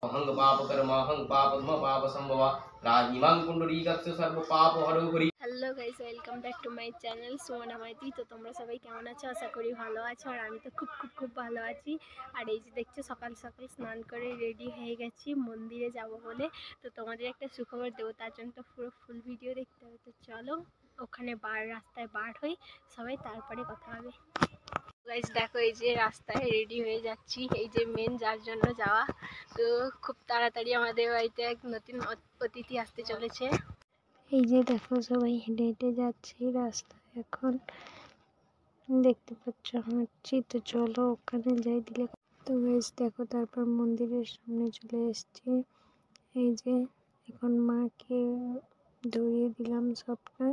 हंग पाप कर्म हंग पाप धम पाप संभव राजीवां कुंडलीकस्य सर्व पाप हरो हरि। Hello guys, welcome back to my channel Sumana Maiti. তো তোমরা সবাই কেমন আছো? আশা করি ভালো আছো, আর আমি তো খুব ভালো আছি। আর এই যে দেখছো, সকাল সকাল স্নান করে রেডি হয়ে গেছি মন্দিরে যাব বলে। তো তোমাদের একটা সুখবর দেবো, তার জন্য তো পুরো ফুল ভিডিও দেখতে হবে। তো চলো ওখানে রাস্তায় বার হই সবাই, তারপরে কথা হবে। গাইস দেখো, এই যে রাস্তায় রেডি হয়ে যাচ্ছি, এই যে মেন যার জন্য যাওয়া। তো খুব তাড়াতাড়ি আমাদের বাড়িতে এক নতুন অতিথি আসতে চলেছে। এই যে দেখো, সবাই হেঁটে হেঁটে যাচ্ছে রাস্তায়, এখন দেখতে পাচ্ছ হাঁটছি। তো চলো ওখানে যাই দিলে। তো গাইস দেখো, তারপর মন্দিরের সামনে চলে এসেছি। এই যে এখন মাকে ধরিয়ে দিলাম সবটা,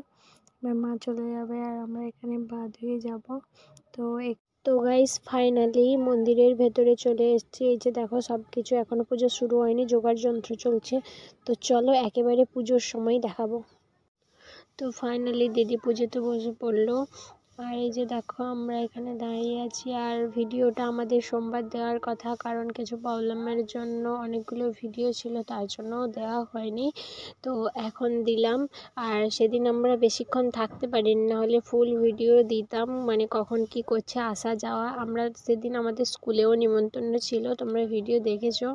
এবার মা চলে যাবে আর আমরা এখানে বাদ হয়ে যাব। তো গাইস ফাইনালি মন্দিরের ভেতরে চলে এসেছি। এই যে দেখো, সব কিছু এখনো পুজো শুরু হয়নি, জোগাড় যন্ত্র চলছে। তো চলো একেবারে পুজোর সময় দেখাবো। তো ফাইনালি দিদি পুজোতে বসে পড়লো। আর এই যে দেখো, আমরা এখানে দাঁড়িয়ে আছি। আর ভিডিওটা আমাদের সোমবার দেওয়ার কথা, কারণ কিছু প্রবলেমের জন্য অনেকগুলো ভিডিও ছিল, তার জন্য দেওয়া হয়নি। তো এখন দিলাম। আর সেদিন আমরা বেশিক্ষণ থাকতে পারিনি, নাহলে ফুল ভিডিও দিতাম, মানে কখন কি করছে আসা যাওয়া। আমরা সেদিন আমাদের স্কুলেও নিমন্ত্রণ ছিল, তোমরা ভিডিও দেখেছো।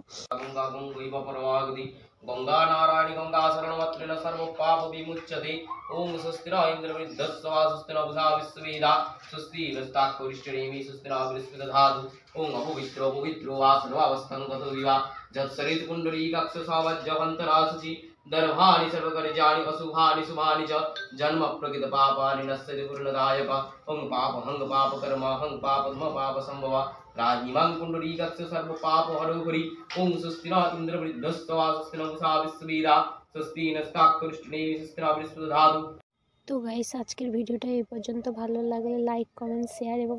गंगा नारायणी गंगा शरणमत्रिण सर्व पाप विमुच्यते। ओम स्वस्ति न इंद्रवृद्धस्वा स्वस्ति न बुधा विश्ववेदा स्वस्ति नस्ताक्षरिष्ठनेमि स्वस्ति न बृहस्पतिर्दधातु। ओम अपवित्रो पवित्रो वा सर्वावस्थां गतो विवा जत्सरित कुंडलीकाक्ष सावज्जवन्तरासुचि दर्भानि सर्वकर्याणि अशुभानि शुभानि च जन्म प्रकृत पापानि नश्यति पूर्णदायक। हंग पाप कर्म हंग पाप धम पाप संभव राजीवां कुंडलीकस्य सर्व पाप हरो हरि। ओम स्वस्ति न इंद्रवृद्धस्वा स्वस्ति न उषा विश्ववेदा स्वस्ति नस्ताक्षरिष्ठनेमि स्वस्ति न बृहस्पतिर्दधातु। তো গাইস, আজকের ভিডিওটা এই পর্যন্ত। ভালো লাগলে লাইক, কমেন্ট, শেয়ার এবং